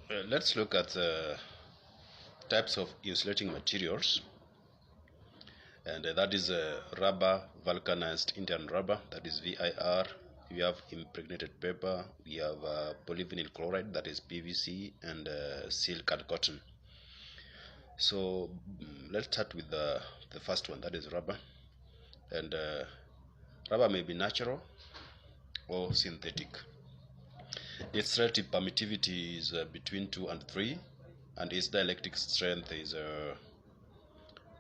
Let's look at types of insulating materials, and that is rubber, vulcanized Indian rubber, that is VIR. We have impregnated paper, we have polyvinyl chloride, that is PVC, and silk and cotton. So let's start with the first one, that is rubber. And rubber may be natural or synthetic. Its relative permittivity is between 2 and 3, and its dielectric strength is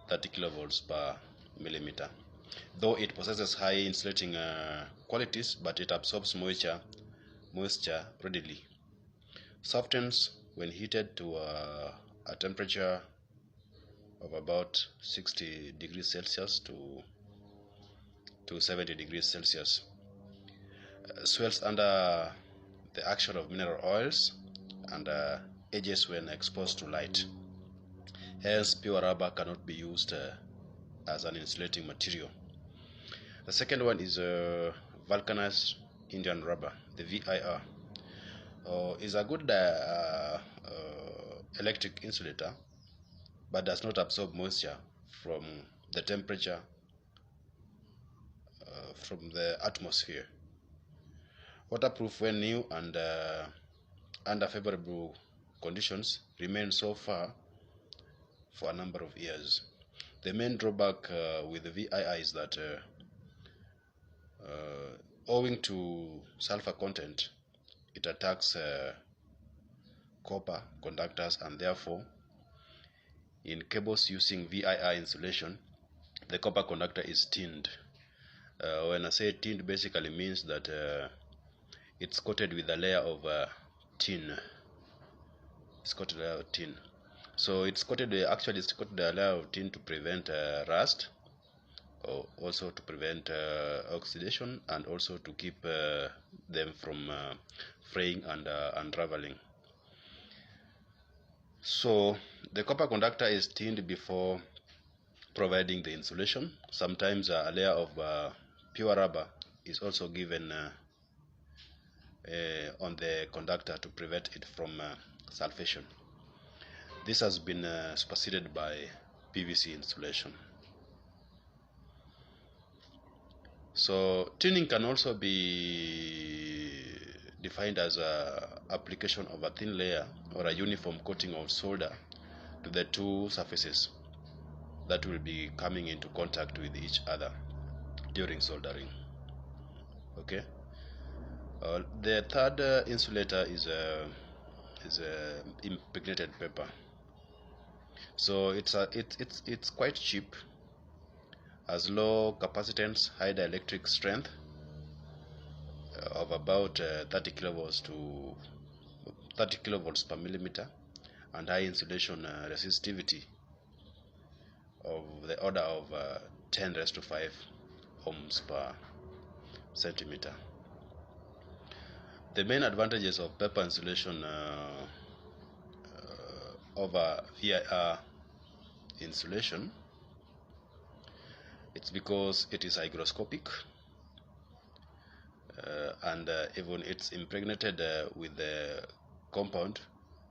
30 kilovolts per millimeter. Though it possesses high insulating qualities, but it absorbs moisture readily. Softens when heated to a temperature of about 60 degrees Celsius to 70 degrees Celsius. Swells under the action of mineral oils and ages when exposed to light. Hence, pure rubber cannot be used as an insulating material. The second one is vulcanized Indian rubber, the VIR. Is a good electric insulator, but does not absorb moisture from the temperature from the atmosphere. Waterproof when new and under favorable conditions, remain so far for a number of years. The main drawback with the VIR is that owing to sulfur content, it attacks copper conductors, and therefore in cables using VIR insulation, the copper conductor is tinned. When I say tinned, basically means that it's coated with a layer of tin. It's coated with a layer of tin. So it's coated it's coated a layer of tin to prevent rust, or also to prevent oxidation, and also to keep them from fraying and unraveling. So the copper conductor is tinned before providing the insulation. Sometimes a layer of pure rubber is also given on the conductor to prevent it from sulfation. This has been superseded by PVC insulation. So tinning can also be defined as a application of a thin layer or a uniform coating of solder to the two surfaces that will be coming into contact with each other during soldering. Okay. The third insulator is impregnated paper. So it's quite cheap, has low capacitance, high dielectric strength of about 30 kilovolts per millimeter, and high insulation resistivity of the order of 10 raised to 5 ohms per centimeter. The main advantages of paper insulation over VIR insulation, it's because it is hygroscopic, and even it's impregnated with the compound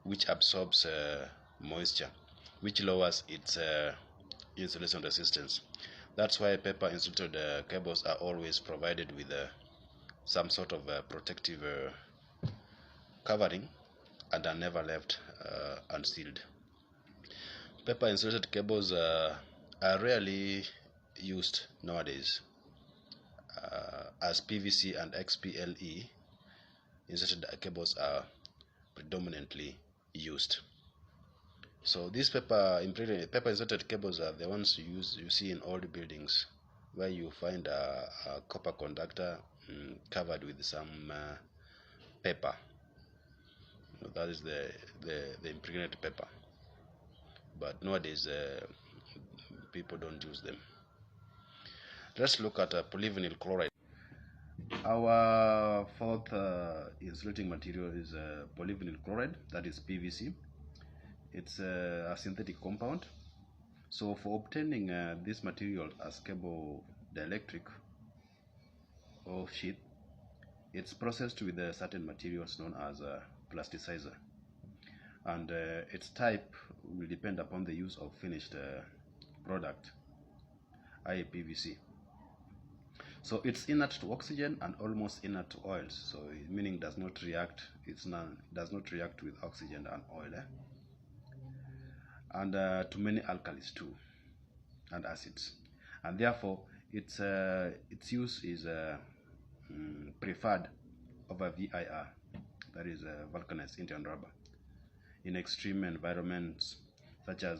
which absorbs moisture, which lowers its insulation resistance. That's why paper insulated cables are always provided with some sort of protective covering and are never left unsealed. Paper insulated cables are rarely used nowadays, as PVC and XPLE insulated cables are predominantly used. So these paper insulated cables are the ones you see in old buildings, where you find a copper conductor covered with some paper. That is the impregnated paper. But nowadays people don't use them. Let's look at polyvinyl chloride. Our fourth insulating material is polyvinyl chloride, that is PVC. It's a synthetic compound. So for obtaining this material as cable dielectric or sheath, it's processed with certain materials known as plasticizer. and its type will depend upon the use of finished product, i.e. PVC. So it's inert to oxygen and almost inert to oils, so meaning does not react, does not react with oxygen and oil, and to many alkalis too, and acids, and therefore its use is preferred over VIR, that is vulcanized Indian rubber, in extreme environments such as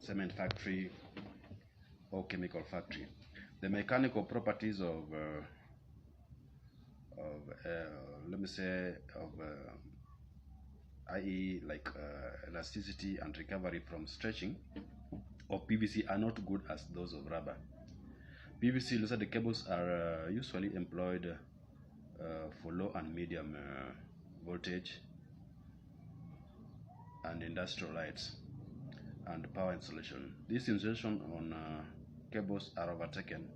cement factory or chemical factory. The mechanical properties of let me say of i.e. like elasticity and recovery from stretching of PVC are not good as those of rubber. PVC lucid cables are usually employed for low and medium voltage and industrial lights and power insulation. This insulation on cables are overtaken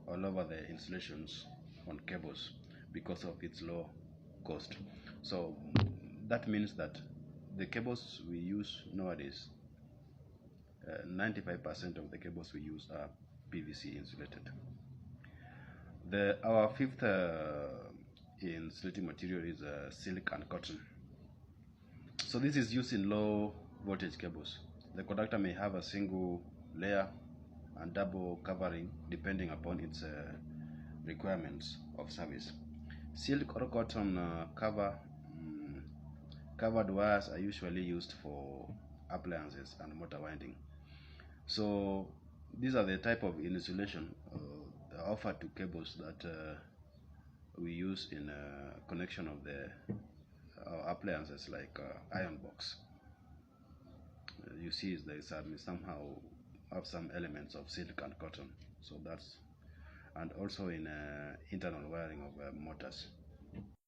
all over the insulations on cables because of its low cost. So that means that the cables we use nowadays, 95% of the cables we use are PVC insulated. Our fifth insulating material is silk and cotton. So this is used in low voltage cables. The conductor may have a single layer and double covering depending upon its requirements of service. Silk or cotton covered wires are usually used for appliances and motor winding. So these are the type of insulation offered to cables that we use in connection of the appliances like iron box. You see they somehow have some elements of silk and cotton, so that's, and also in internal wiring of motors.